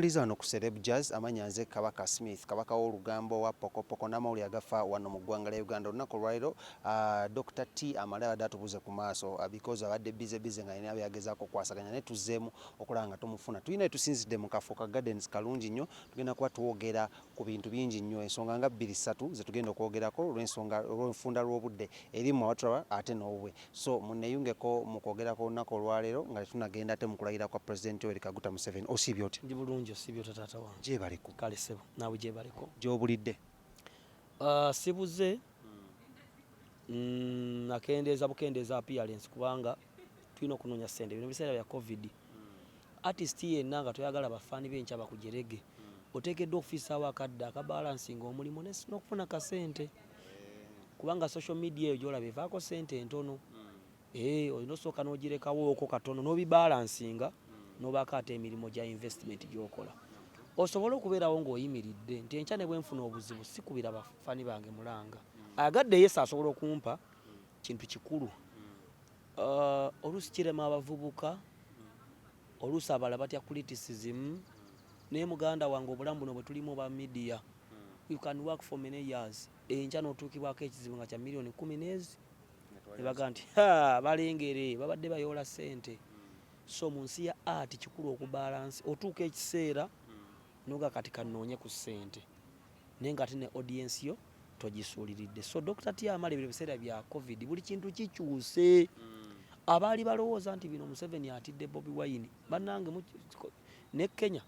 Liza wano ku Celeb Jazz amanyanze Kabaka Smith kabaka w'olugambo wa pokopoko n'amawulire agafa wano mu ggwanga lya Uganda olunaku lwaliro Dr. Teemale abadde atubuze ku maaso because abadde bize nga alina byagezaako okwasaganya naye tuzzeemu okulaba nga tumufuna tulina tusinzidde mu kafo ka Gardens kalungi nnyo tugenda kuba twogera ku bintu bingi nnyo ensonga nga 2-3 ze tugenda okwogerako olw'ensonga olw'enfunda lw'obudde erimu awatulaba ate n'obubwe so munneeyungeko mu kwogerako olunaku olwaleero nga tunagenda ate mu kulayira kwa President Yoweri Kaguta Museveni osiibye otya? Ndi bulungi osiibye otya taata wange? Gye baliko Kale ssebo naawe gye baliko? Gy'obulidde? Sibuze nakendeeza bukendeeza appearance kubanga tulina okunoonya ssente bino biseera bya covid artist yenna nga toyagala bafaani b'enkya bakujerege oteekeddwa okufiisaawo akadde akabalansinga omulimu n'okufuna kasente kubanga social media eyo gy'olaba evaako ssente entono olina osooka n'ogirekawooko katono n'obibalansinga n'obaako ate emirimu gya investment gy'okola osobola okubeerawo ng'oyimiridde nti enkya ne bwe nfuna obuzibu sikubira bafaani bange mulanga agadde Yesu asobola okumpa kintu kikulu oluusi kirema abavubuka oluusi abala batya criticism naye muganda wange obulamu buno bwe tulimu ba media you can work for many years enkya n'otuukibwako ekizibu nga kya miliyoni 10 ne baga nti balengere babadde bayoola ssente so mu nsi ya art kikulu okubalansi otuuka ekiseera noga kati kanoonye ku ssente naye nga ate ne audience yo togisuuliridde so Dr. Teemale bino biseera bya covid buli kintu kikyuse abaali balowooza nti bino Museveni atidde Bobi Wine bannange ne Kenya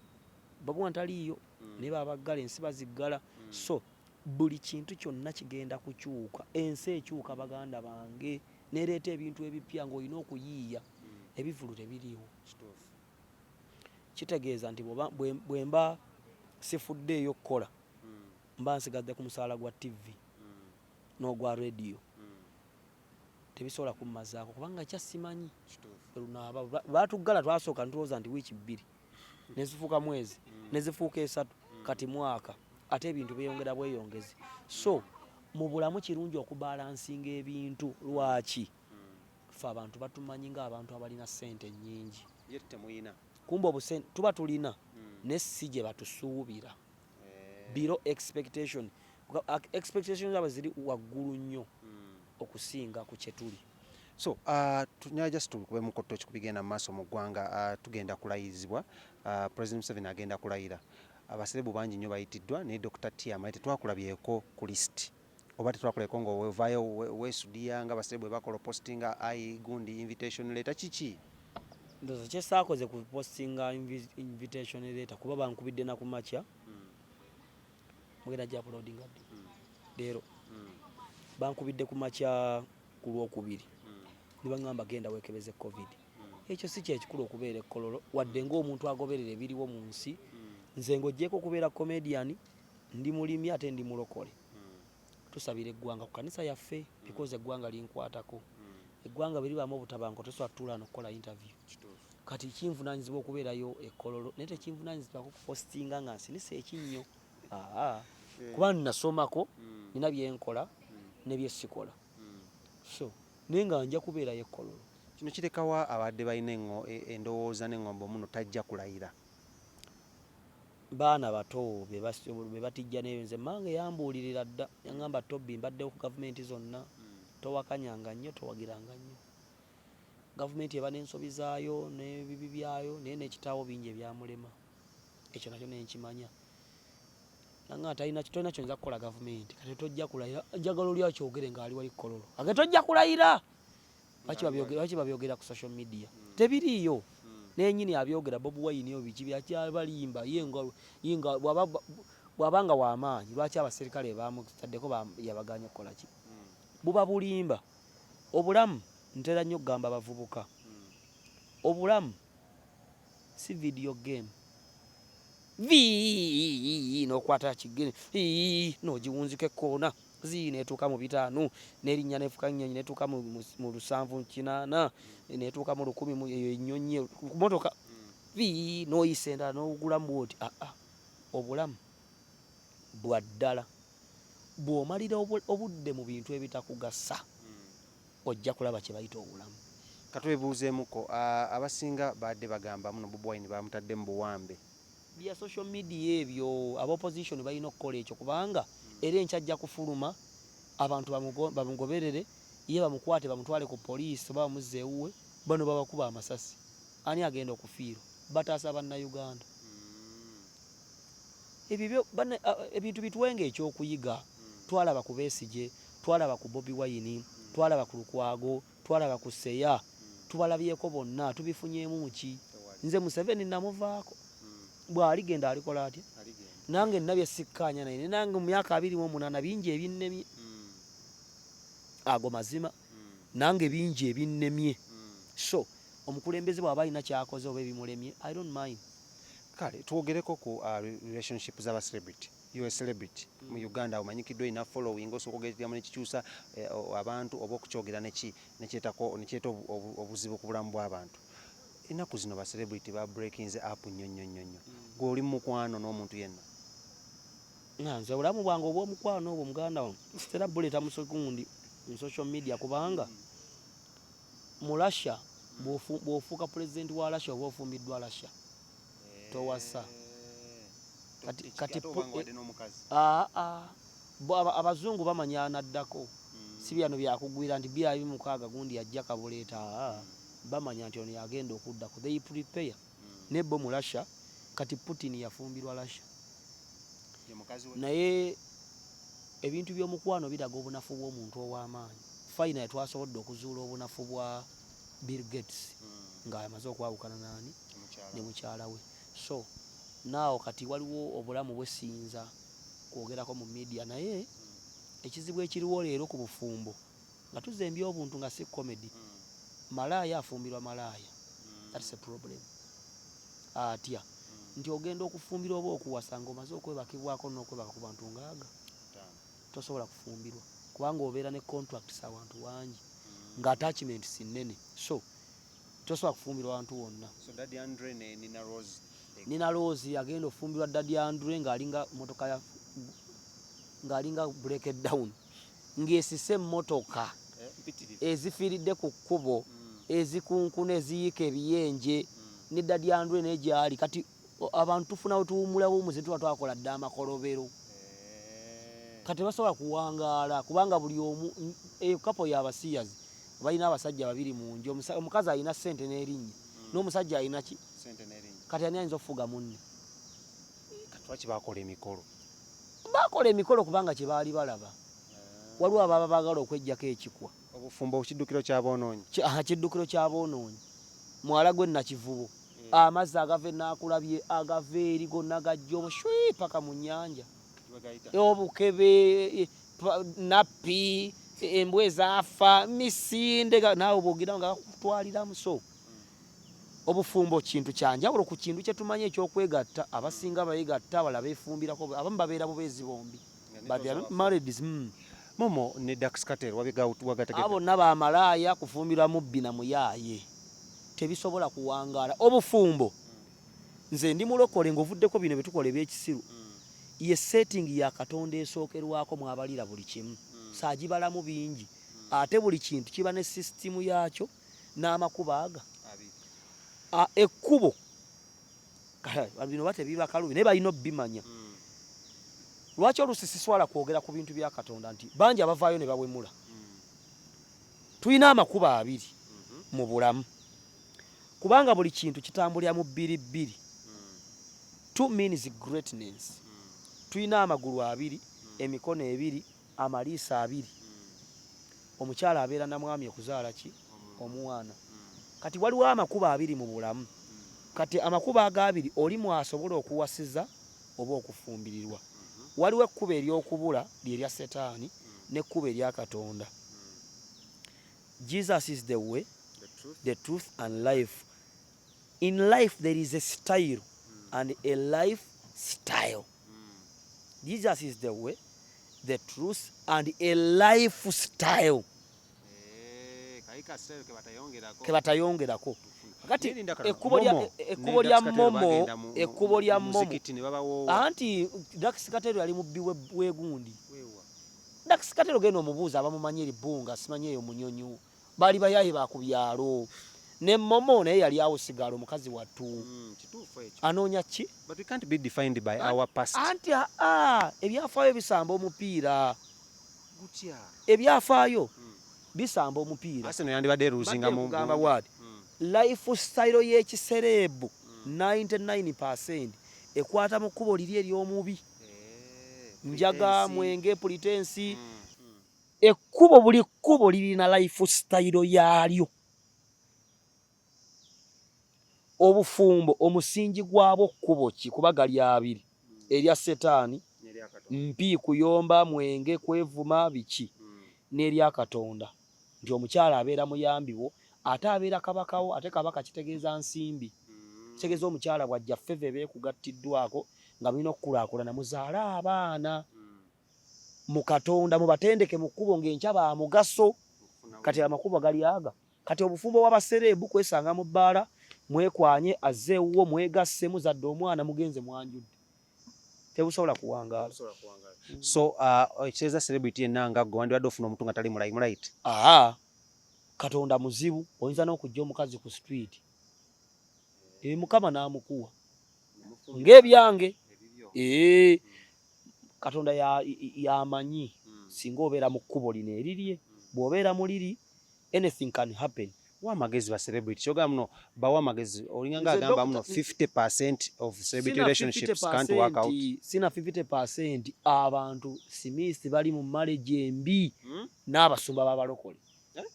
Bobi Wine taliiyo ne babaggala ensi baziggala so buli kintu kyonna kigenda kukyuka ensi ekyuka baganda bange nereeta ebintu ebipya ng'olina okuyiiya ebivulu tebiriiwo kitegeeza nti bwe mba sifuddeeyo kukola mba nsigadde ku musaala gwa TV n'ogwa radio tebisobola kummazaako kubanga kyasimanyi lunaaba baatuggala twasooka ntulowooza nti wiiki 2 nezifuuka mwezi nezifuuka 3 kati mwaka ate ebintu byeyongera bweyongezi so mu bulamu kirungi okubalansinga ebintu lwaki ffe abantu batumanyi ng'abantu abalina ssente nnyingi kumba obusente tuba tulina ne si gye batusuubira below expectation aba ziri waggulu nnyo okusinga ku kye tuli so tunyala just tukube mukotto ekikubigenda mu maaso mu ggwanga tugenda kulayirizibwa President Museveni agenda kulayira abaserebu bangi nnyo bayitiddwa naye Dr. Teemale tetwakulabyeko ku list oba tetwakuleko ng'ovaayo weesudiya nga abaserebu bwe bakola postinga ayi gundi invitation letter kiki ndoza kyesaakoze ku postinga invitation letter kuba bankubidde na ku makya mugenda gya uploadinga leero bankubidde ku makya ku lwokubiri nibangamba genda weekebeze covid ekyo si kyekikulu okubeera ekkololo wadde ng'omuntu agoberera ebiriwo mu nsi nze ng'oggyeko okubeera comedian ndi mulimi ate ndi mulokole tusabira eggwanga ku kanisa yaffe because eggwanga linkwatako eggwanga bwe libaamu obutabanguko tosobola tutuula n'okukola interview kati kinvunaanyizibwa okubeerayo ekkololo naye tekinvunaanyizibwako kupostinga nga nsinisa ekinnyo kuba nnasomako nina byenkola ne byesikola so naye nga nja kubeerayo ekkololo kino kirekawa abadde balina endowooza n'eŋŋombo muno tajja kulayira baana bato be batijja neyo nze mange yambuulirira dda yaŋŋamba Tobbi mbaddewo ku gavumenti zonna towakanyanga nnyo towagiranga nnyo gavumenti eba n'ensobi zaayo n'ebibi byayo naye n'ekitaawo bingi ebyamulema ekyo nakyo nenkimanya nanga talina kyonza kukola gavumenti kati tojja kulayira njagala oli akyogere ng'ali wali kkololo age tojja kulayira lwaki babyogera ku social media tebiriiyo nenyini abyogera Bobi Wine yo biki byakyabalimba yenga bwabanga w'amaanyi lwaki abaserikale bamutaddeko yabaganya okukola ki buba bulimba obulamu ntera nnyo okugamba abavubuka obulamu si video game n'okwata kigere n'ogiwunzika ekkoona neetuuka mu 5 n'erinnya neefuka nnyonyi neetuuka mu 780 neetuuka mu 1000 eyo ennyonyi ku motoka n'oyisa endala n'ogulamu bwoti obulamu bwa ddala bw'omalira obudde mu bintu ebitakugasa ojja kulaba kye bayita obulamu katwebuuzeemuko abasinga badde bagamba muno Bobi Wine bamutadde mu buwambe bya social media ebyo aba opposition balina okukola ekyo kubanga era enkyajja kufuluma abantu bamugoberere ye bamukwate bamutwale ku poliisi bamuzzeewuwe bano babakuba amasasi ani agenda okufiirwa bataasa bannayuganda ebintu bitwenga ekyokuyiga twalaba ku Besigye twalaba ku Bobi Wine twalaba ku Lukwago twalaba ku Seya tubalabyeko bonna tubifunyeemu muki nze Museveni namuvaako bw'aligenda alikola atya nange nabye sikkaanya naye nange mu myaka 28 bingi ebinnemye ago mazima nange bingi ebinnemye so omukulembeze bw'aba alina kyakoze oba ebimulemye I don't mind. Kale twogereko ku relationship z'aba celebrity. You a celebrity mu Uganda omanyikiddwa ina following osobogereramu nekikyusa abantu oba okukyogera nekyeta obuzibu ku bulamu bw'abantu. Ennaku zino ba celebrity ba breaking up nnyonnyo gwe oli mukwano n'omuntu yenna nze obulamu bwange obw'omukwano obwo muganda wange sitera buleta mu sekundi mu social media kubanga mu Russia bw'ofuuka president wa Russia oba ofumbiddwa Russia towasa kati abazungu bamanya anaddako si byano byakugwira nti bya 26 gundi yajja kabuleeta bamanya nti ono yagenda okuddako they prepare nebo mu Russia kati Putin yafumbirwa Russia naye ebintu by'omukwano biraga obunafu bw'omuntu ow'amaanyi fayina twasobodde okuzuula obunafu bwa Bill Gates nga amaze okwawukana nani ne mukyala we so naawo kati waliwo obulamu bwesinza kwogerako mu media naye ekizibu ekiriwo leero ku bufumbo nga tuzembye obuntu nga si comedy malaya afumbirwa malaya that's a problem atya nti ogenda okufumbirwa oba okuwasanga omaze okwebakibwako n'okwebaka ku bantu ngaaga tosobola kufumbirwa kubanga obeera ne contracts abantu wangi nga attachment si nnene so tosobola kufumbirwa abantu wonna. So Daddy Andre ne Nina Rose agenda ofumbirwa Daddy Andre ng'alinga motoka ya ng'alinga break it down ng'esise motoka ezifiiridde ku kkubo ezikunkuna eziyiika ebiyenje ne Daddy Andre n'egyali kati abantu tufuna tuwumulawo muze tuba twakola dda amakolobero kati basobola kuwangaala kubanga buli omu kapo y'abasiyazi balina abasajja babiri mu nju omukazi alina ssente n'erinnya n'omusajja alina ki sente n'erinnya kati ani ayinza okufuga munne katwaki bakola emikolo kubanga kye baali balaba waliwo ababa baagala okwejjako ekikwa obufumbo kiddukiro ky'aboonoonyi kiddukiro ky'aboonoonyi mwala gwe nakivubo amazzi agava enaakulabye agava eri gonna gajja omushwi paka mu nnyanja obukebe nappi embwa ezaafa misinde naawe bwogira nga bakutwaliramu so obufumbo kintu kyanjawulo ku kintu kye tumanyi ekyokwegatta abasinga bayegatta abalala beefumbirako abamu babeera bubeezi bombi Momo ne Dax Cartel wagategedde abo bonna bamalaaya kufumbirwa mubbi na muyaaye tebisobola kuwangaala obufumbo nze ndi mulokole ng'ovuddeko bino bye tukola ebyekisiru ye setting ya Katonda esookerwako mwabalira buli kimu saagibalamu bingi ate buli kintu kiba ne sisitimu yaakyo n'amakubo aga ekkubo bino batebiba kalubi naye balina obbimanya lwaki oluusi siswala kwogera ku bintu bya Katonda nti bangi abavaayo ne bawemula tulina amakubo abiri mu bulamu kubanga buli kintu kitambulira mu bbiribbiri two means greatness tulina amagulu abiri emikono ebiri amaliiso abiri omukyala abeera na mwami okuzaala ki omwana kati waliwo amakubo abiri mu bulamu kati amakubo agabiri oli mwasobola okuwasiza oba okufumbirirwa waliwo ekkubo ery'okubula lyerya setaani n'ekkubo erya Katonda. Jesus is the way, the truth and life. In life there is a style and a lifestyle. Jesus is the way, the truth and a lifestyle. Kebatayongerako kati ekkubo lya Momo anti Dax Cartel yali mubbi wegundi Dax Cartel genda omubuuza abamumanyi eribbunga simanyi eyo munyonyo baali bayaye ba ku byalo ne Momo naye yali awo sigalo mukazi wattu kituufu ekyo anoonya ki but we can't be defined by our past anti ebyafaayo bisamba omupiira gutya ebyafaayo bisamba omupiira Arsenal yandibadde luzinga mu gamba wadi lifestyle y'ekiserebu 99% ekwata mu kkubo liri ery'omubi njaga mwenge politensi ekkubo buli kkubo lirina lifestyle yaalyo obufumbo omusingi gwabo kkubo ki kuba gali abiri erya setaani mpi kuyomba mwenge kwevuma biki n'erya katonda nti omukyala abeera muyambiwo ate abeera kabakawo ate kabaka kitegeeza nsimbi kitegeeza omukyala bwajja ffeve beekugattiddwako nga mulina okukulaakulana muzaala abaana mu katonda mubatendeke mu kkubo ng'enkya ba mugaso kati amakubo gali aga kati obufumbo bw'abaserebu kwesanga mu bbaala mwekwanye azzeewuwo mwegasse muzadde omwana mugenze mwanjudde tebusobola kuwangaala so ekitegeeza celebrity yenna nga gwe wandibadde ofuna omuntu nga tali mulayimu right katonda muzibu oyinza n'okujja omukazi ku street mukama n'amukuwa ng'ebyange katonda yamanyi singa obeera mu kkubo lino erirye bw'obeera mu liri anything can happen wa magezi ba celebrity choga muno bawa amagezi olinganga agamba muno 50% of celebrity relationships can't work out sina 50% abantu Smith bali mu marriage embi n'abasumba babalokole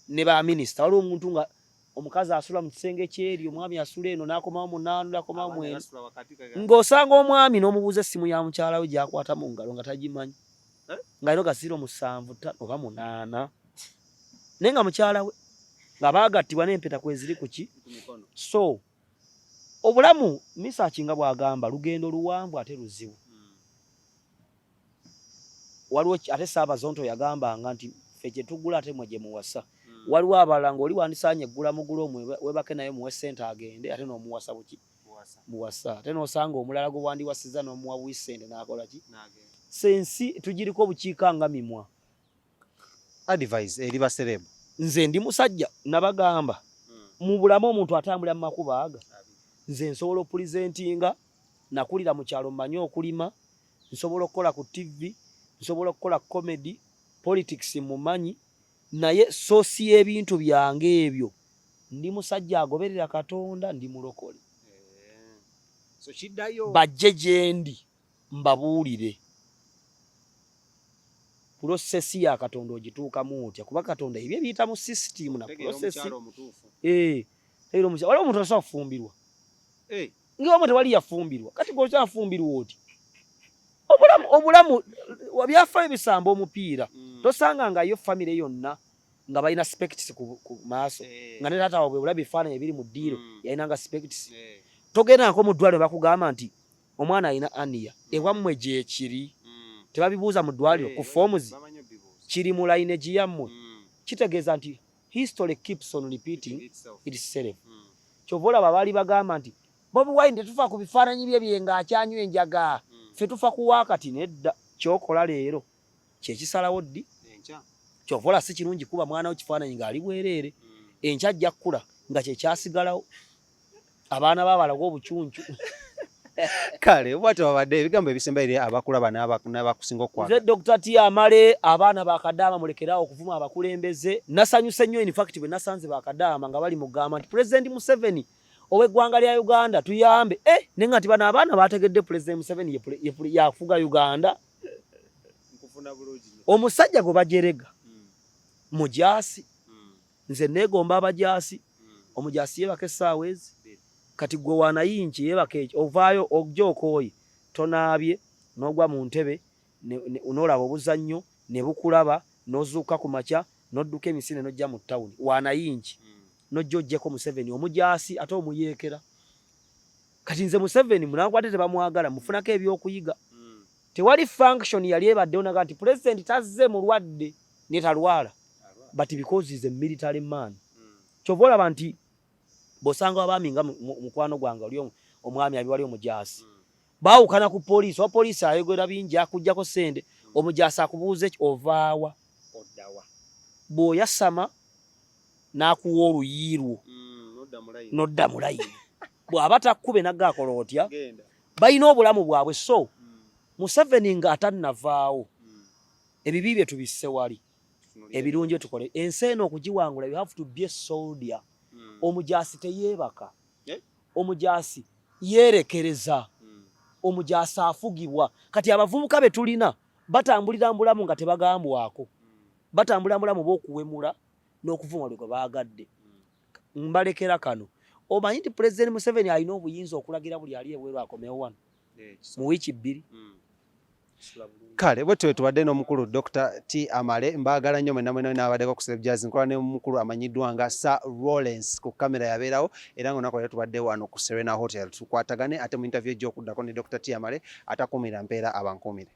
ne ba minister wali omuntu nga omukazi asula mu kisenge kyeri omwami asula eno n'akomawo munaanu n'akomawo mwenu ng'osanga omwami n'omubuuza essimu ya mukyala we gy'akwata mu ngalo nga tagimanyi nga ino gasiro 7 oba 8 naye nga mukyala we nga baagattibwa n'empeta kweziri ku ki so obulamu Misaki nga bw'agamba lugendo luwanvu ate luzibu waliwo ate Saabazonto yagambanga nti ffe kye tugula ate mwe gye muwasa waliwo abalala ng'oli wandisaanye eggula mugula omwe webake naye muwe ssente agende ate n'omuwasa buki muwasa ate n'osanga omulala gwe wandiwasiza n'omuwa bwisente n'akola ki sensi tugiriko obukiika nga mimwa advice eri ba celeb nze ndi musajja nabagamba mu bulamu omuntu atambulira mu makubo aga nze nsobola okupresentinga nakulira mu kyalo mmanyi okulima nsobola okukola ku TV nsobola okukola comedy politics mumanyi naye sosi y'ebintu byange ebyo ndi musajja agoberera katonda ndi mulokole so kiddayo bajje gyendi mbabuulire process ya katonda ogituukamu otya kuba katonda ebyo biyita mu system na process era waliwo omuntu asobola kufumbirwa ng'omu tewali yafumbirwa kati gwokyafumbirirwa oti obulamu byafaayo bisamba omupiira tosanga nga yo famire yonna nga balina spects ku maaso nga ne taata waabwe bulaba ebifaananyi ebiri mu ddiiro yalinanga spects togenda nko mu ddwaliro bakugamba nti omwana alina ania ewammwe gyekiri tebabibuuza mu ddwaliro ku foomuzi kiri mu lineage yammwe kitegeeza nti history keeps on repeating itself kyova olaba baali bagamba nti Bobi Wine tetufa ku bifaananyi bye ng'akyanywa enjaga ffe tufa ku waakati nedda kyokola leero kyekisalawo ddi kyova ola si kirungi kuba mwana wo kifaananyi ng'ali bwereere enkya ajja kkula nga kyekyasigalawo abaana baabalaga obucuncu kale bwate babadde ebigambo ebisemba eri abakulaba n'abakusinga okwaga nze Dr. Teemale abaana bakadaama mulekerawo okuvuma abakulembeze nasanyuse nnyo in fact bwe nasanze bakadaama nga bali mugamba nti President Museveni ow'eggwanga lya Uganda tuyambe naye nga nti bano abaana bategedde President Museveni yafuga Uganda omusajja gwe bajerega mujaasi nze neegomba abajaasi omujaasi yebaka essaawa ezi kati gwe wanayinki yebaka ekyo ovaayo ojja okooye tonaabye n'ogwa mu ntebe n'olaba obuzannyo ne bukulaba n'ozuuka ku makya n'odduka emisinde n'ojja mu ttawuni wanayinki n'ojja ojjeko Museveni omujaasi ate omuyeekera kati nze Museveni munankwate tebamwagala mufunako ebyokuyiga tewali function yali ebaddewo naga nti president tazze mulwadde ne talwala but because he's a military man kyova olaba nti bosanga abaami nga mukwano gwange oli omwami abi wali omujaasi baawukana ku poliisi owa poliisi ayogera bingi akuggyako sente omujaasi akubuuza ekyo ovaawa oddawa bw'oyasama n'akuwa oluyiirwo nodda mu layini bw'aba takkube nagaakola otya balina obulamu bwabwe so Museveni nga atannavaawo ebibi bye tubisse wali ebirungi tukole ensi eno okugiwangula you have to be a soldier omujaasi teyeebaka omujaasi yeerekereza omujaasi afugibwa kati abavubuka be tulina batambulira mbulamu nga tebagambwako batambulira mbulamu b'okuwemula n'okuvuma lwe baagadde mbalekera kano omanyi nti President Museveni alina obuyinza okulagira buli ali ebweru akomewo wano mu wiiki 2 kale bwetwe tubadde n'omukulu Dr. Teemale mbaagala nnyo mwenna n'abaddeko ku Celeb Jazz nkola ne omukulu amanyiddwa nga Sir Lawrence ku kamera yabeerawo era nga nakolera tubadde wano ku Serena Hotel tukwatagane ate mu interview ejja okuddako ne Dr. Teemale atakuumira mpeera abankuumire